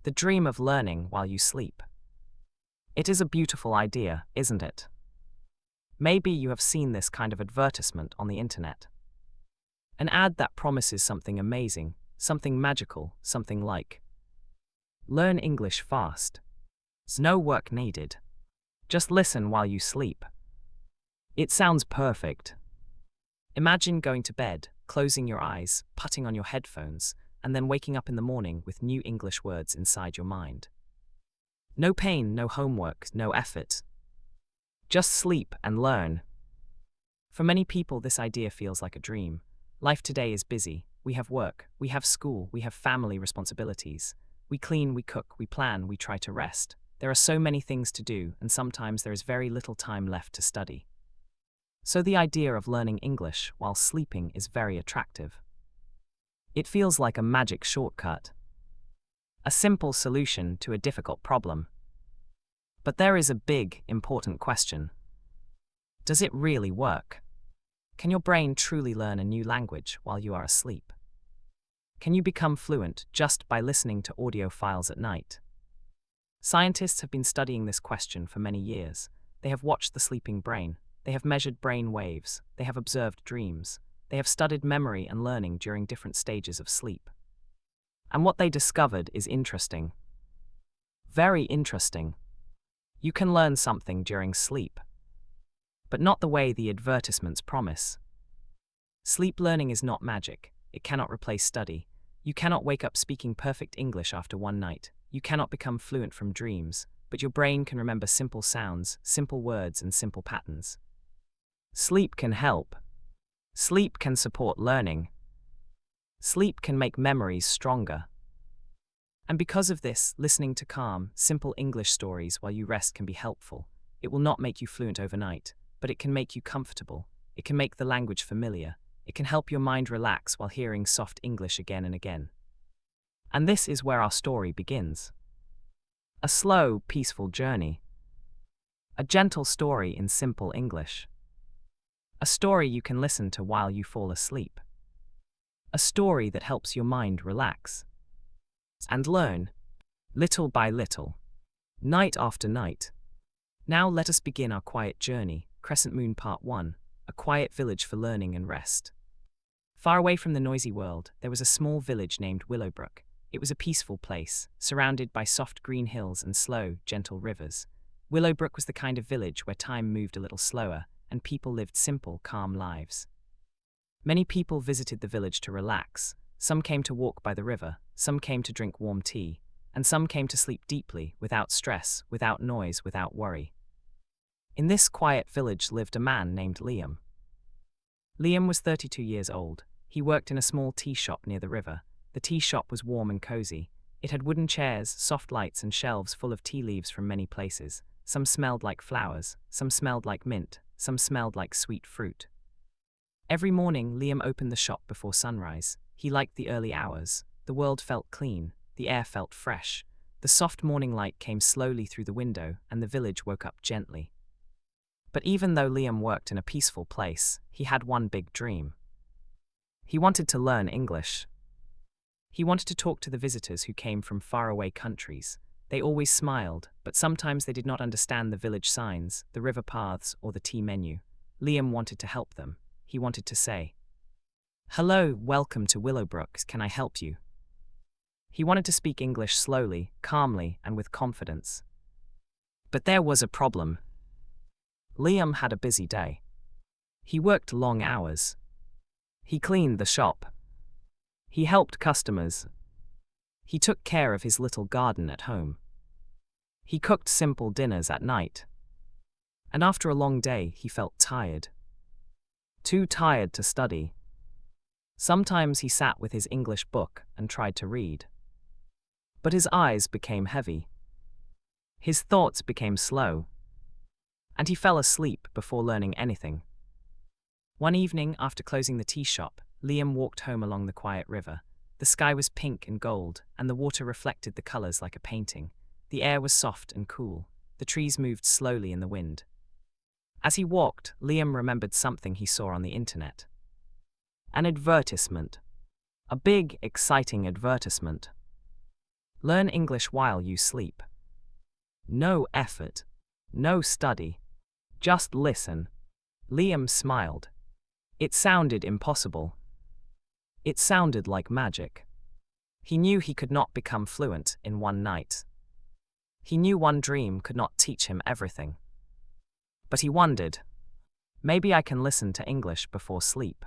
The dream of learning while you sleep. It is a beautiful idea, isn't it? Maybe you have seen this kind of advertisement on the internet. An ad that promises something amazing, something magical, something like, learn English fast. There's no work needed. Just listen while you sleep. It sounds perfect. Imagine going to bed, closing your eyes, putting on your headphones, and then waking up in the morning with new English words inside your mind. No pain, no homework, no effort. Just sleep and learn. For many people, this idea feels like a dream. Life today is busy. We have work, we have school, we have family responsibilities. We clean, we cook, we plan, we try to rest. There are so many things to do, and sometimes there is very little time left to study. So the idea of learning English while sleeping is very attractive. It feels like a magic shortcut. A simple solution to a difficult problem. But there is a big, important question. Does it really work? Can your brain truly learn a new language while you are asleep? Can you become fluent just by listening to audio files at night? Scientists have been studying this question for many years. They have watched the sleeping brain. They have measured brain waves. They have observed dreams. They have studied memory and learning during different stages of sleep. And what they discovered is interesting. Very interesting. You can learn something during sleep. But not the way the advertisements promise. Sleep learning is not magic. It cannot replace study. You cannot wake up speaking perfect English after one night. You cannot become fluent from dreams, but your brain can remember simple sounds, simple words, and simple patterns. Sleep can help. Sleep can support learning. Sleep can make memories stronger. And because of this, listening to calm, simple English stories while you rest can be helpful. It will not make you fluent overnight, but it can make you comfortable. It can make the language familiar. It can help your mind relax while hearing soft English again and again. And this is where our story begins. A slow, peaceful journey. A gentle story in simple English. A story you can listen to while you fall asleep. A story that helps your mind relax. And learn, little by little, night after night. Now let us begin our quiet journey, Crescent Moon Part 1, a quiet village for learning and rest. Far away from the noisy world, there was a small village named Willowbrook. It was a peaceful place, surrounded by soft green hills and slow, gentle rivers. Willowbrook was the kind of village where time moved a little slower, and people lived simple, calm lives. Many people visited the village to relax. Some came to walk by the river, some came to drink warm tea, and some came to sleep deeply, without stress, without noise, without worry. In this quiet village lived a man named Liam. Liam was 32 years old. He worked in a small tea shop near the river. The tea shop was warm and cozy. It had wooden chairs, soft lights, and shelves full of tea leaves from many places. Some smelled like flowers, some smelled like mint, some smelled like sweet fruit. Every morning, Liam opened the shop before sunrise. He liked the early hours. The world felt clean. The air felt fresh. The soft morning light came slowly through the window, and the village woke up gently. But even though Liam worked in a peaceful place, he had one big dream. He wanted to learn English. He wanted to talk to the visitors who came from faraway countries. They always smiled, but sometimes they did not understand the village signs, the river paths, or the tea menu. Liam wanted to help them. He wanted to say, "Hello, welcome to Willowbrook, can I help you?" He wanted to speak English slowly, calmly, and with confidence. But there was a problem. Liam had a busy day. He worked long hours. He cleaned the shop. He helped customers. He took care of his little garden at home. He cooked simple dinners at night. And after a long day, he felt tired. Too tired to study. Sometimes he sat with his English book and tried to read. But his eyes became heavy. His thoughts became slow. And he fell asleep before learning anything. One evening, after closing the tea shop, Liam walked home along the quiet river. The sky was pink and gold, and the water reflected the colors like a painting. The air was soft and cool. The trees moved slowly in the wind. As he walked, Liam remembered something he saw on the internet. An advertisement. A big, exciting advertisement. Learn English while you sleep. No effort. No study. Just listen. Liam smiled. It sounded impossible. It sounded like magic. He knew he could not become fluent in one night. He knew one dream could not teach him everything. But he wondered, maybe I can listen to English before sleep.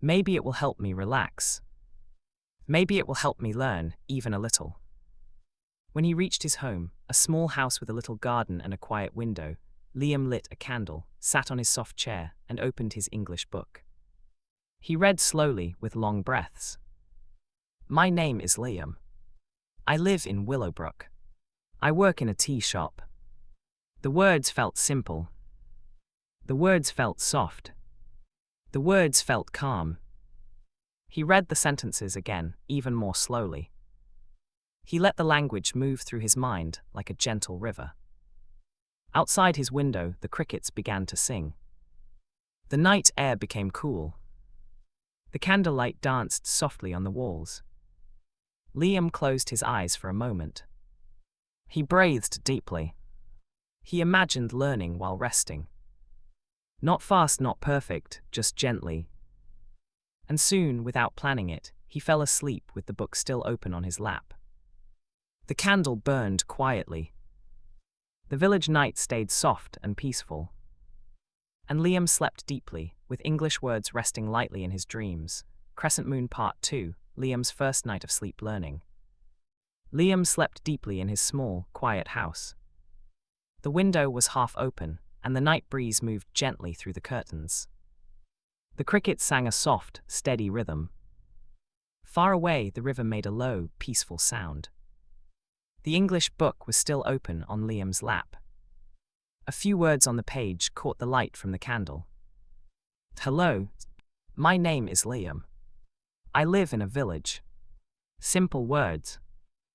Maybe it will help me relax. Maybe it will help me learn even a little. When he reached his home, a small house with a little garden and a quiet window, Liam lit a candle, sat on his soft chair, and opened his English book. He read slowly with long breaths. My name is Liam. I live in Willowbrook. I work in a tea shop. The words felt simple. The words felt soft. The words felt calm. He read the sentences again, even more slowly. He let the language move through his mind like a gentle river. Outside his window, the crickets began to sing. The night air became cool. The candlelight danced softly on the walls. Liam closed his eyes for a moment. He breathed deeply. He imagined learning while resting. Not fast, not perfect, just gently. And soon, without planning it, he fell asleep with the book still open on his lap. The candle burned quietly. The village night stayed soft and peaceful. And Liam slept deeply, with English words resting lightly in his dreams. Crescent Moon Part 2, Liam's first night of sleep learning. Liam slept deeply in his small, quiet house. The window was half open, and the night breeze moved gently through the curtains. The crickets sang a soft, steady rhythm. Far away, the river made a low, peaceful sound. The English book was still open on Liam's lap. A few words on the page caught the light from the candle. Hello. My name is Liam. I live in a village. Simple words.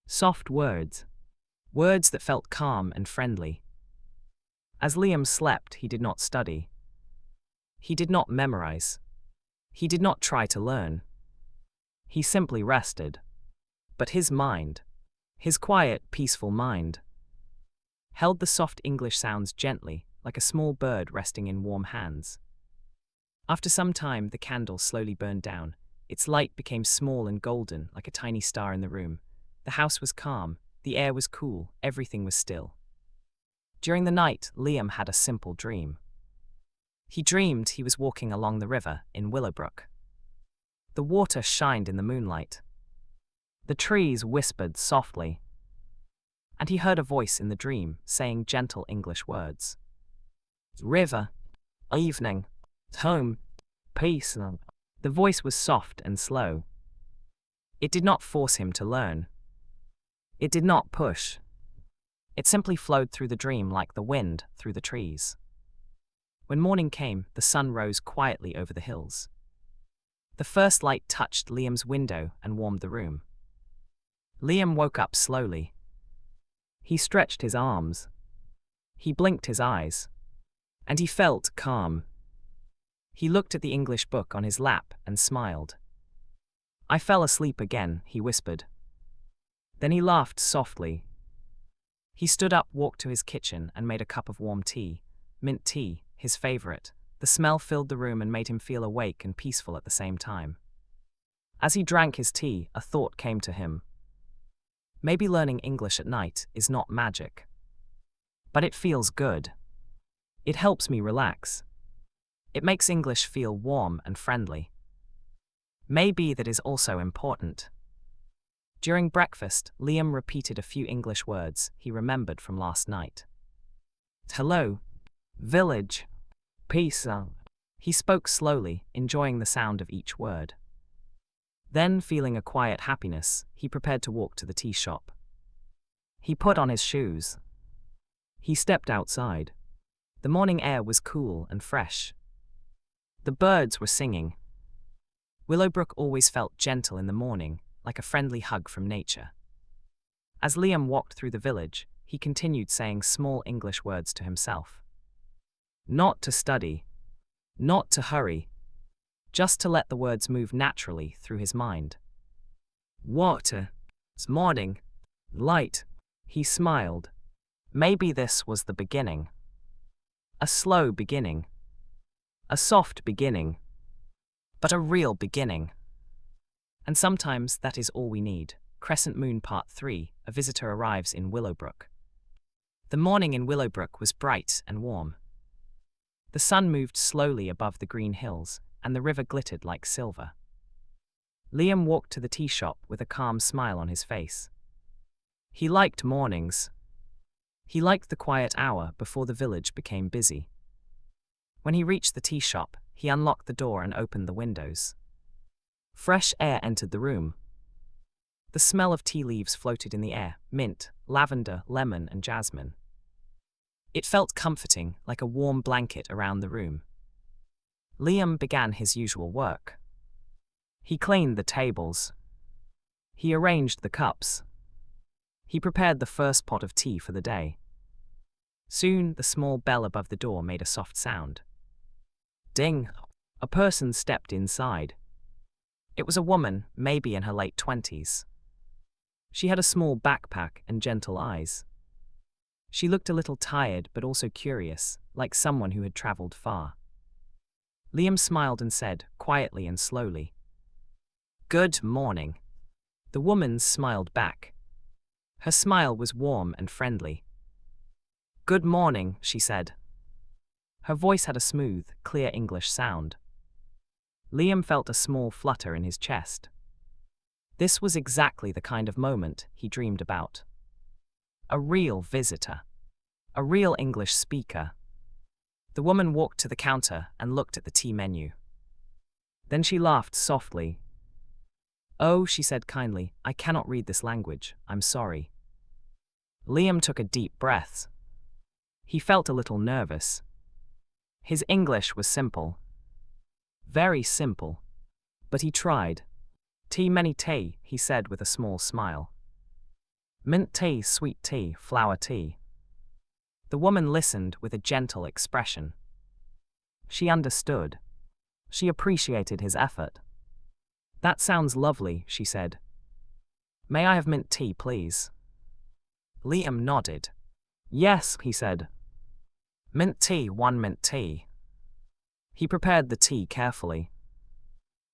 Soft words. Words that felt calm and friendly. As Liam slept, he did not study. He did not memorize. He did not try to learn. He simply rested. But his mind, his quiet, peaceful mind, held the soft English sounds gently, like a small bird resting in warm hands. After some time, the candle slowly burned down. Its light became small and golden, like a tiny star in the room. The house was calm, the air was cool, everything was still. During the night, Liam had a simple dream. He dreamed he was walking along the river in Willowbrook. The water shined in the moonlight. The trees whispered softly. And he heard a voice in the dream saying gentle English words. River, evening, home, peace. The voice was soft and slow. It did not force him to learn. It did not push. It simply flowed through the dream like the wind through the trees. When morning came, the sun rose quietly over the hills. The first light touched Liam's window and warmed the room. Liam woke up slowly. He stretched his arms. He blinked his eyes. And he felt calm. He looked at the English book on his lap and smiled. I fell asleep again, he whispered. Then he laughed softly. He stood up, walked to his kitchen, and made a cup of warm tea, mint tea, his favorite. The smell filled the room and made him feel awake and peaceful at the same time. As he drank his tea, a thought came to him. Maybe learning English at night is not magic. But it feels good. It helps me relax. It makes English feel warm and friendly. Maybe that is also important. During breakfast, Liam repeated a few English words he remembered from last night. Hello, village, peace. He spoke slowly, enjoying the sound of each word. Then, feeling a quiet happiness, he prepared to walk to the tea shop. He put on his shoes. He stepped outside. The morning air was cool and fresh. The birds were singing. Willowbrook always felt gentle in the morning, like a friendly hug from nature. As Liam walked through the village, he continued saying small English words to himself. Not to study. Not to hurry. Just to let the words move naturally through his mind. Water. morning. Light. He smiled. Maybe this was the beginning. A slow beginning. A soft beginning. But a real beginning. And sometimes that is all we need. Crescent Moon Part 3, a visitor arrives in Willowbrook. The morning in Willowbrook was bright and warm. The sun moved slowly above the green hills, and the river glittered like silver. Liam walked to the tea shop with a calm smile on his face. He liked mornings. He liked the quiet hour before the village became busy. When he reached the tea shop, he unlocked the door and opened the windows. Fresh air entered the room. The smell of tea leaves floated in the air, mint, lavender, lemon, and jasmine. It felt comforting, like a warm blanket around the room. Liam began his usual work. He cleaned the tables. He arranged the cups. He prepared the first pot of tea for the day. Soon, the small bell above the door made a soft sound. Ding! A person stepped inside. It was a woman, maybe in her late 20s. She had a small backpack and gentle eyes. She looked a little tired but also curious, like someone who had traveled far. Liam smiled and said, quietly and slowly, "Good morning." The woman smiled back. Her smile was warm and friendly. "Good morning," she said. Her voice had a smooth, clear English sound. Liam felt a small flutter in his chest. This was exactly the kind of moment he dreamed about. A real visitor. A real English speaker. The woman walked to the counter and looked at the tea menu. Then she laughed softly. "Oh," she said kindly, "I cannot read this language, I'm sorry." Liam took a deep breath. He felt a little nervous. His English was simple. Very simple. But he tried. "Tea, many tea," he said with a small smile. "Mint tea, sweet tea, flower tea." The woman listened with a gentle expression. She understood. She appreciated his effort. "That sounds lovely," she said. "May I have mint tea, please?" Liam nodded. "Yes," he said. "Mint tea, 1 mint tea." He prepared the tea carefully.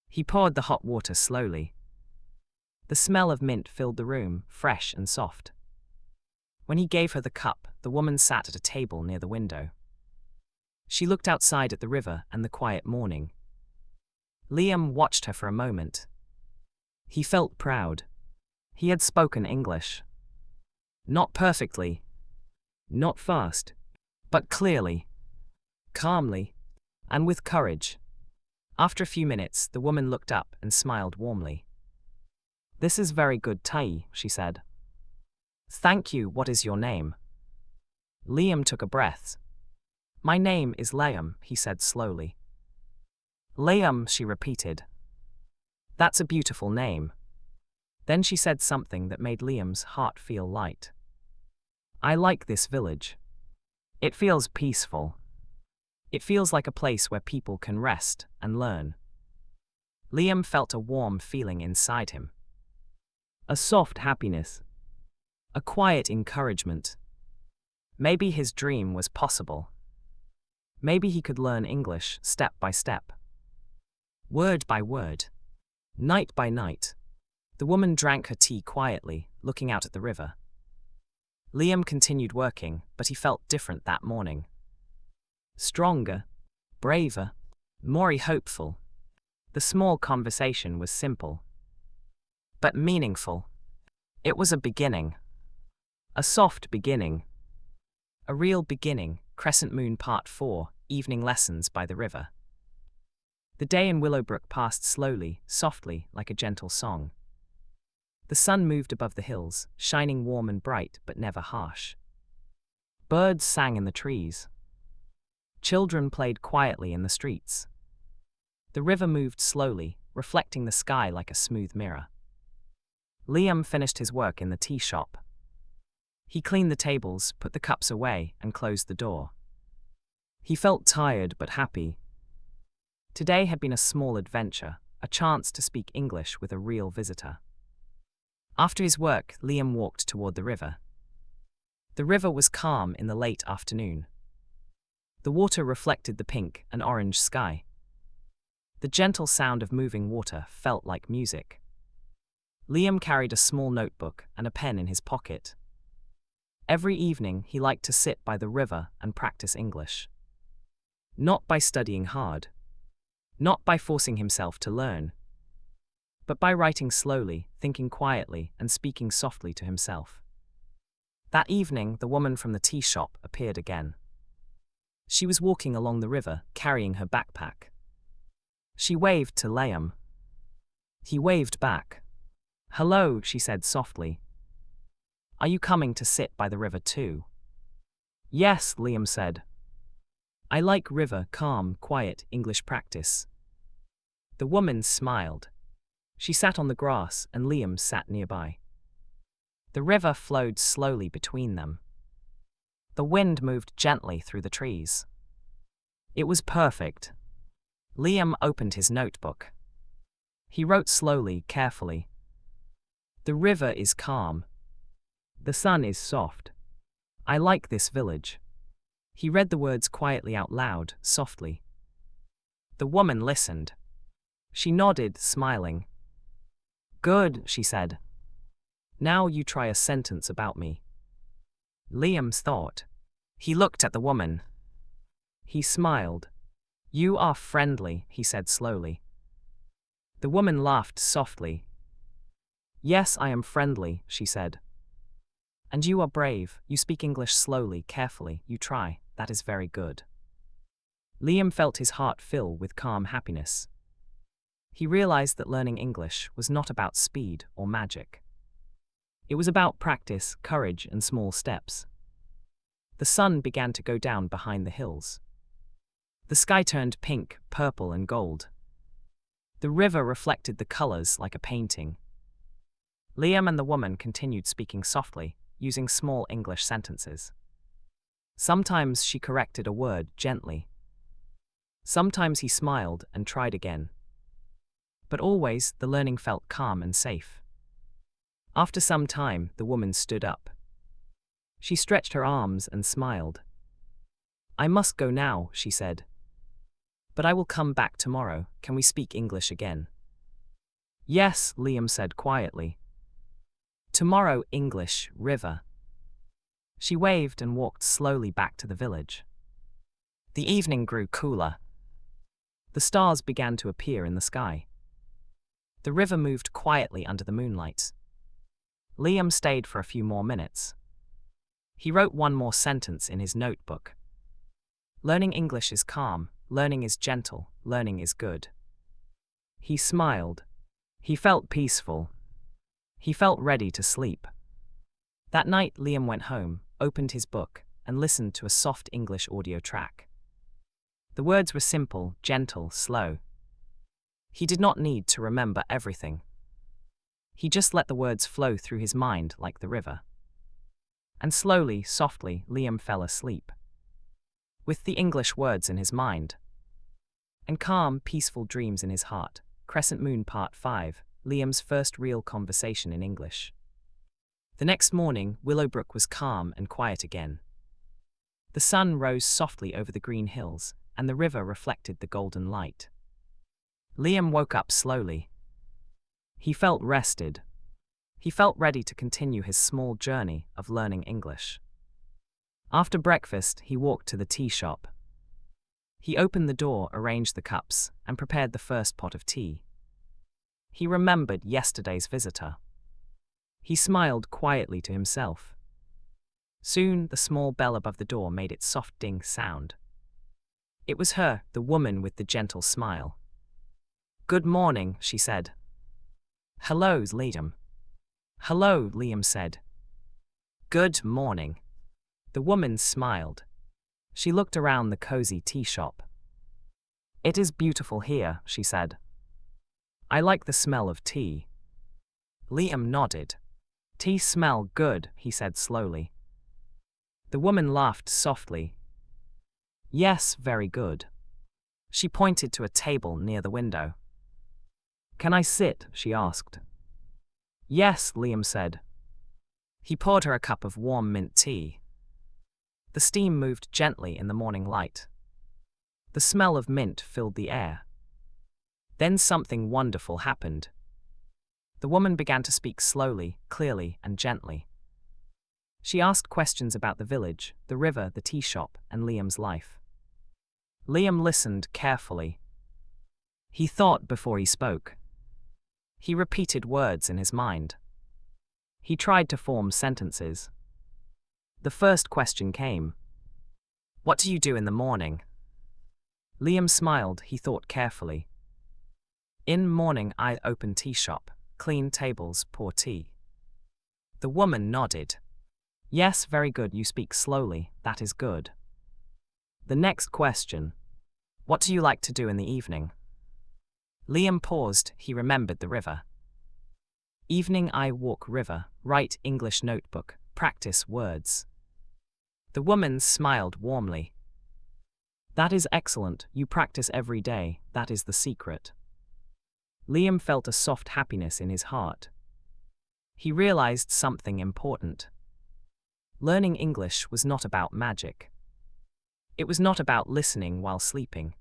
He poured the hot water slowly. The smell of mint filled the room, fresh and soft. When he gave her the cup, the woman sat at a table near the window. She looked outside at the river and the quiet morning. Liam watched her for a moment. He felt proud. He had spoken English. Not perfectly. Not fast. But clearly. Calmly. And with courage. After a few minutes, the woman looked up and smiled warmly. "This is very good tea," she said. "Thank you. What is your name?" Liam took a breath. "My name is Liam," he said slowly. "Liam," she repeated. "That's a beautiful name." Then she said something that made Liam's heart feel light. "I like this village. It feels peaceful. It feels like a place where people can rest and learn." Liam felt a warm feeling inside him. A soft happiness. A quiet encouragement. Maybe his dream was possible. Maybe he could learn English step by step. Word by word. Night by night. The woman drank her tea quietly, looking out at the river. Liam continued working, but he felt different that morning. Stronger. Braver. More hopeful. The small conversation was simple. But meaningful. It was a beginning. A soft beginning. A real beginning. Crescent Moon Part 4, Evening Lessons by the River. The day in Willowbrook passed slowly, softly, like a gentle song. The sun moved above the hills, shining warm and bright, but never harsh. Birds sang in the trees. Children played quietly in the streets. The river moved slowly, reflecting the sky like a smooth mirror. Liam finished his work in the tea shop. He cleaned the tables, put the cups away, and closed the door. He felt tired but happy. Today had been a small adventure, a chance to speak English with a real visitor. After his work, Liam walked toward the river. The river was calm in the late afternoon. The water reflected the pink and orange sky. The gentle sound of moving water felt like music. Liam carried a small notebook and a pen in his pocket. Every evening he liked to sit by the river and practice English. Not by studying hard. Not by forcing himself to learn. But by writing slowly, thinking quietly, and speaking softly to himself. That evening, the woman from the tea shop appeared again. She was walking along the river, carrying her backpack. She waved to Liam. He waved back. "Hello," she said softly. "Are you coming to sit by the river too?" "Yes," Liam said. "I like river, calm, quiet, English practice." The woman smiled. She sat on the grass and Liam sat nearby. The river flowed slowly between them. The wind moved gently through the trees. It was perfect. Liam opened his notebook. He wrote slowly, carefully. "The river is calm. The sun is soft. I like this village." He read the words quietly out loud, softly. The woman listened. She nodded, smiling. "Good," she said. "Now you try a sentence about me." Liam thought. He looked at the woman. He smiled. "You are friendly," he said slowly. The woman laughed softly. "Yes, I am friendly," she said. "And you are brave. You speak English slowly, carefully. You try. That is very good." Liam felt his heart fill with calm happiness. He realized that learning English was not about speed or magic. It was about practice, courage, and small steps. The sun began to go down behind the hills. The sky turned pink, purple, and gold. The river reflected the colors like a painting. Liam and the woman continued speaking softly, using small English sentences. Sometimes she corrected a word gently. Sometimes he smiled and tried again. But always, the learning felt calm and safe. After some time, the woman stood up. She stretched her arms and smiled. "I must go now," she said. "But I will come back tomorrow. Can we speak English again?" "Yes," Liam said quietly. "Tomorrow, English, river." She waved and walked slowly back to the village. The evening grew cooler. The stars began to appear in the sky. The river moved quietly under the moonlight. Liam stayed for a few more minutes. He wrote one more sentence in his notebook. "Learning English is calm, learning is gentle, learning is good." He smiled. He felt peaceful. He felt ready to sleep. That night, Liam went home, opened his book, and listened to a soft English audio track. The words were simple, gentle, slow. He did not need to remember everything. He just let the words flow through his mind like the river. And slowly, softly, Liam fell asleep. With the English words in his mind. And calm, peaceful dreams in his heart. Crescent Moon Part 5, Liam's first real conversation in English. The next morning, Willowbrook was calm and quiet again. The sun rose softly over the green hills, and the river reflected the golden light. Liam woke up slowly. He felt rested. He felt ready to continue his small journey of learning English. After breakfast, he walked to the tea shop. He opened the door, arranged the cups, and prepared the first pot of tea. He remembered yesterday's visitor. He smiled quietly to himself. Soon, the small bell above the door made its soft ding sound. It was her, the woman with the gentle smile. "Good morning," she said. "Hello, Liam." "Hello," Liam said. "Good morning." The woman smiled. She looked around the cozy tea shop. "It is beautiful here," she said. "I like the smell of tea." Liam nodded. "Tea smell good," he said slowly. The woman laughed softly. "Yes, very good." She pointed to a table near the window. "Can I sit?" she asked. Yes, Liam said. He poured her a cup of warm mint tea. The steam moved gently in the morning light. The smell of mint filled the air. Then something wonderful happened. The woman began to speak slowly, clearly, and gently. She asked questions about the village, the river, the tea shop, and Liam's life. Liam listened carefully. He thought before he spoke. He repeated words in his mind. He tried to form sentences. The first question came. What do you do in the morning? Liam smiled. He thought carefully. In morning I open tea shop, clean tables, pour tea. The woman nodded. Yes, very good, you speak slowly, that is good. The next question. What do you like to do in the evening? Liam paused. He remembered the river. Evening I walk river, write English notebook, practice words. The woman smiled warmly. That is excellent, you practice every day, that is the secret. Liam felt a soft happiness in his heart. He realized something important. Learning English was not about magic. It was not about listening while sleeping.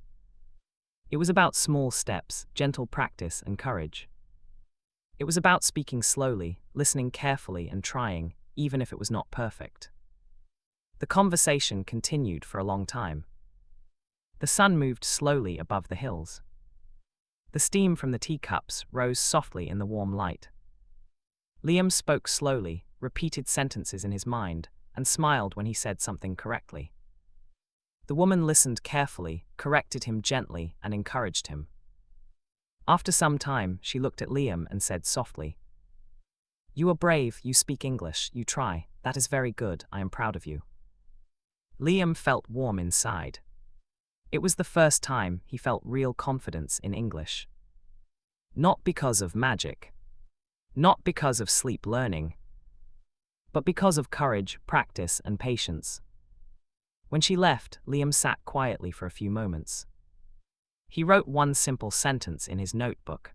It was about small steps, gentle practice, and courage. It was about speaking slowly, listening carefully, and trying, even if it was not perfect. The conversation continued for a long time. The sun moved slowly above the hills. The steam from the teacups rose softly in the warm light. Liam spoke slowly, repeated sentences in his mind, and smiled when he said something correctly. The woman listened carefully, corrected him gently, and encouraged him. After some time, she looked at Liam and said softly, You are brave, you speak English, you try, that is very good, I am proud of you. Liam felt warm inside. It was the first time he felt real confidence in English. Not because of magic. Not because of sleep learning. But because of courage, practice, and patience. When she left, Liam sat quietly for a few moments. He wrote one simple sentence in his notebook.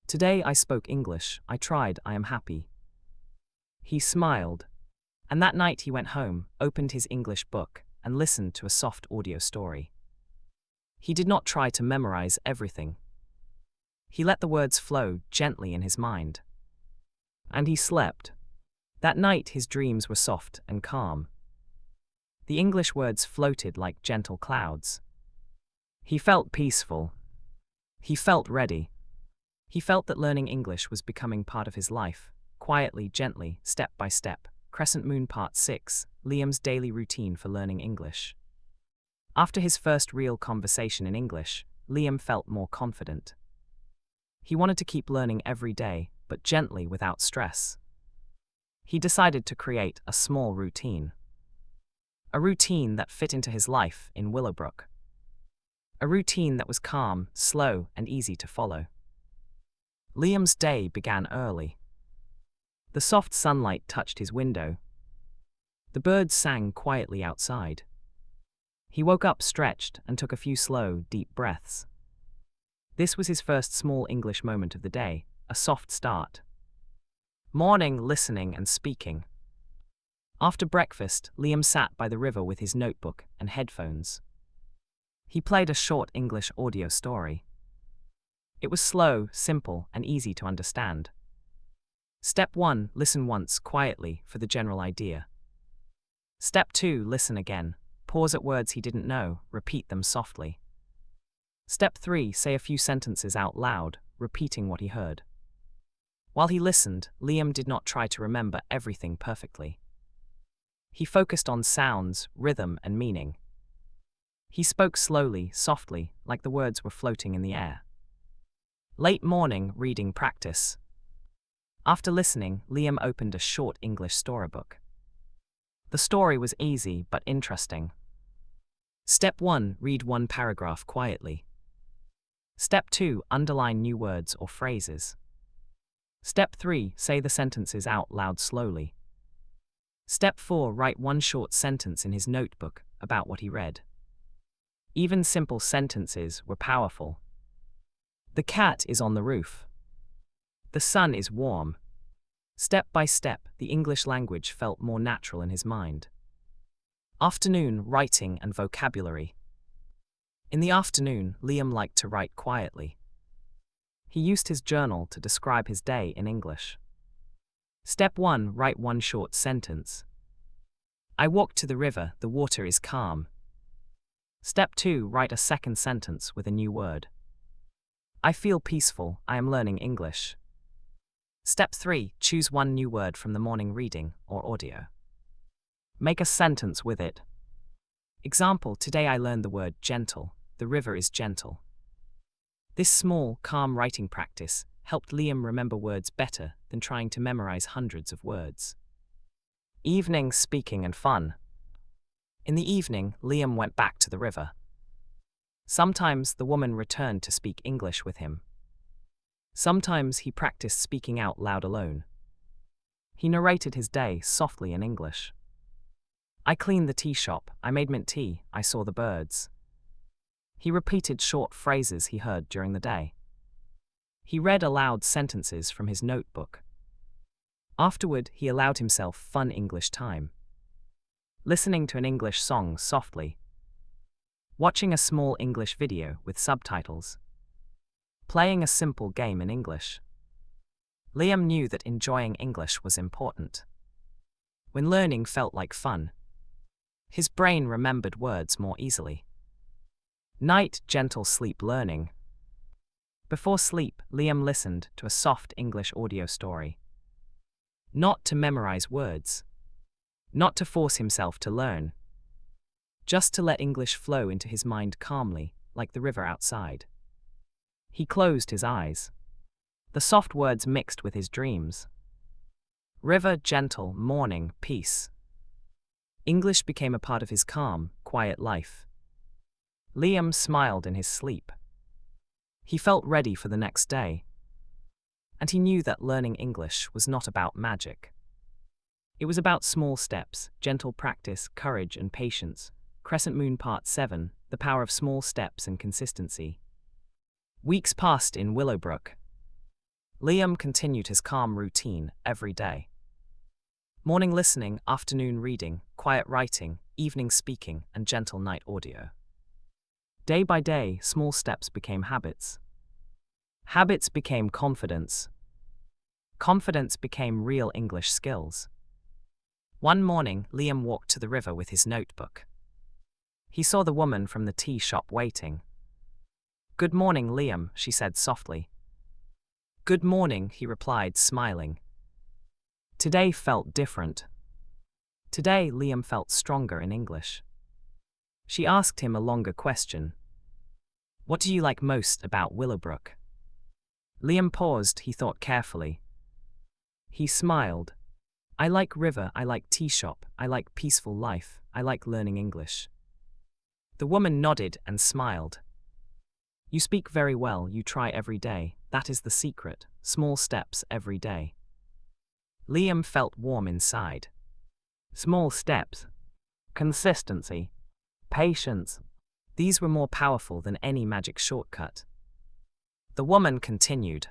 Today I spoke English, I tried, I am happy. He smiled. And that night he went home, opened his English book, and listened to a soft audio story. He did not try to memorize everything. He let the words flow gently in his mind. And he slept. That night his dreams were soft and calm. The English words floated like gentle clouds. He felt peaceful. He felt ready. He felt that learning English was becoming part of his life, quietly, gently, step by step. Crescent Moon Part 6, Liam's daily routine for learning English. After his first real conversation in English, Liam felt more confident. He wanted to keep learning every day, but gently without stress. He decided to create a small routine. A routine that fit into his life in Willowbrook. A routine that was calm, slow, and easy to follow. Liam's day began early. The soft sunlight touched his window. The birds sang quietly outside. He woke up stretched and took a few slow, deep breaths. This was his first small English moment of the day, a soft start. Morning, listening, and speaking. After breakfast, Liam sat by the river with his notebook and headphones. He played a short English audio story. It was slow, simple, and easy to understand. Step 1, listen once, quietly, for the general idea. Step 2, listen again. Pause at words he didn't know, repeat them softly. Step 3, say a few sentences out loud, repeating what he heard. While he listened, Liam did not try to remember everything perfectly. He focused on sounds, rhythm, and meaning. He spoke slowly, softly, like the words were floating in the air. Late morning reading practice. After listening, Liam opened a short English storybook. The story was easy but interesting. Step 1, read one paragraph quietly. Step 2, underline new words or phrases. Step 3, say the sentences out loud slowly. Step 4, write one short sentence in his notebook about what he read. Even simple sentences were powerful. The cat is on the roof. The sun is warm. Step by step, the English language felt more natural in his mind. Afternoon, writing and vocabulary. In the afternoon, Liam liked to write quietly. He used his journal to describe his day in English. Step 1. Write one short sentence. I walked to the river, the water is calm. Step 2. Write a second sentence with a new word. I feel peaceful, I am learning English. Step 3. Choose one new word from the morning reading or audio. Make a sentence with it. Example, today I learned the word gentle, the river is gentle. This small, calm writing practice helped Liam remember words better than trying to memorize hundreds of words. Evening, speaking and fun. In the evening, Liam went back to the river. Sometimes the woman returned to speak English with him. Sometimes he practiced speaking out loud alone. He narrated his day softly in English. I cleaned the tea shop, I made mint tea, I saw the birds. He repeated short phrases he heard during the day. He read aloud sentences from his notebook. Afterward, he allowed himself fun English time. Listening to an English song softly. Watching a small English video with subtitles. Playing a simple game in English. Liam knew that enjoying English was important. When learning felt like fun, his brain remembered words more easily. Night, gentle sleep learning. Before sleep, Liam listened to a soft English audio story. Not to memorize words. Not to force himself to learn. Just to let English flow into his mind calmly, like the river outside. He closed his eyes. The soft words mixed with his dreams. River, gentle, morning, peace. English became a part of his calm, quiet life. Liam smiled in his sleep. He felt ready for the next day. And he knew that learning English was not about magic. It was about small steps, gentle practice, courage and patience. Crescent Moon Part 7, The Power of Small Steps and Consistency. Weeks passed in Willowbrook. Liam continued his calm routine every day. Morning listening, afternoon reading, quiet writing, evening speaking, and gentle night audio. Day by day, small steps became habits. Habits became confidence. Confidence became real English skills. One morning, Liam walked to the river with his notebook. He saw the woman from the tea shop waiting. Good morning, Liam, she said softly. Good morning, he replied, smiling. Today felt different. Today, Liam felt stronger in English. She asked him a longer question. What do you like most about Willowbrook? Liam paused, he thought carefully. He smiled. I like river, I like tea shop, I like peaceful life, I like learning English. The woman nodded and smiled. You speak very well, you try every day, that is the secret, small steps every day. Liam felt warm inside. Small steps. Consistency. Patience. These were more powerful than any magic shortcut. The woman continued.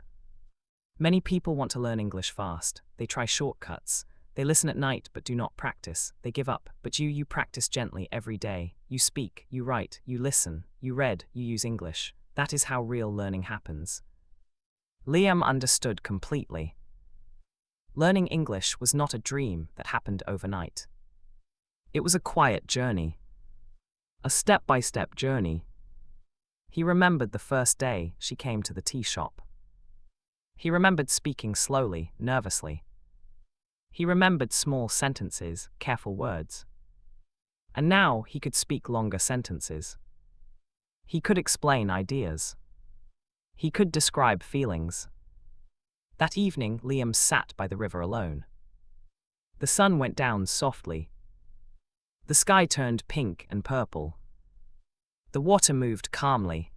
Many people want to learn English fast. They try shortcuts. They listen at night but do not practice. They give up. But you practice gently every day. You speak, you write, you listen, you read, you use English. That is how real learning happens. Liam understood completely. Learning English was not a dream that happened overnight. It was a quiet journey. A step-by-step journey. He remembered the first day she came to the tea shop. He remembered speaking slowly, nervously. He remembered small sentences, careful words. And now he could speak longer sentences. He could explain ideas. He could describe feelings. That evening, Liam sat by the river alone. The sun went down softly. The sky turned pink and purple. The water moved calmly.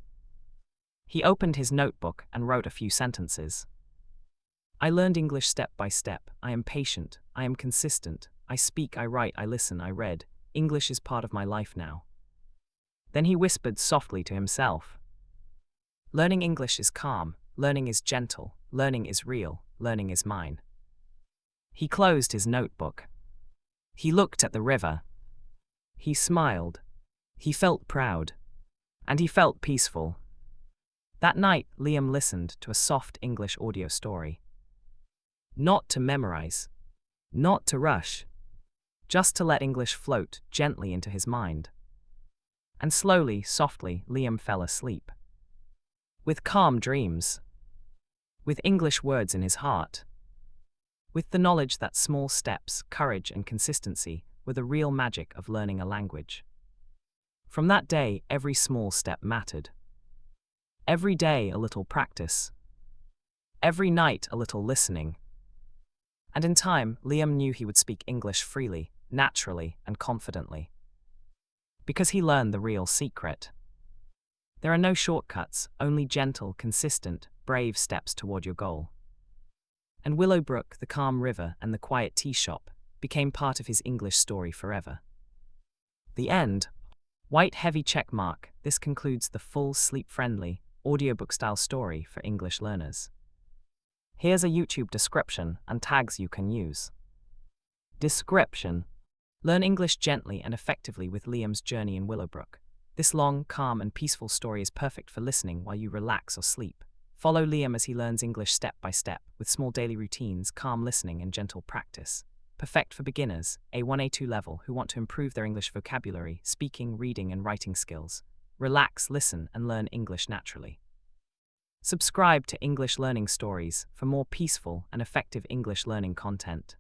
He opened his notebook and wrote a few sentences. I learned English step by step. I am patient. I am consistent. I speak, I write, I listen, I read. English is part of my life now. Then he whispered softly to himself. Learning English is calm. Learning is gentle. Learning is real. Learning is mine. He closed his notebook. He looked at the river. He smiled. He felt proud. And he felt peaceful. That night, Liam listened to a soft English audio story. Not to memorize. Not to rush. Just to let English float gently into his mind. And slowly, softly, Liam fell asleep. With calm dreams. With English words in his heart. With the knowledge that small steps, courage, and consistency were the real magic of learning a language. From that day, every small step mattered. Every day, a little practice. Every night, a little listening. And in time, Liam knew he would speak English freely, naturally, and confidently. Because he learned the real secret. There are no shortcuts, only gentle, consistent, brave steps toward your goal. And Willowbrook, the calm river, and the quiet tea shop became part of his English story forever. The end. White heavy check mark. This concludes the full sleep-friendly, audiobook-style story for English learners. Here's a YouTube description and tags you can use. Description. Learn English gently and effectively with Liam's journey in Willowbrook. This long, calm, and peaceful story is perfect for listening while you relax or sleep. Follow Liam as he learns English step by step, with small daily routines, calm listening, and gentle practice. Perfect for beginners, A1, A2 level, who want to improve their English vocabulary, speaking, reading, and writing skills. Relax, listen, and learn English naturally. Subscribe to English Learning Stories for more peaceful and effective English learning content.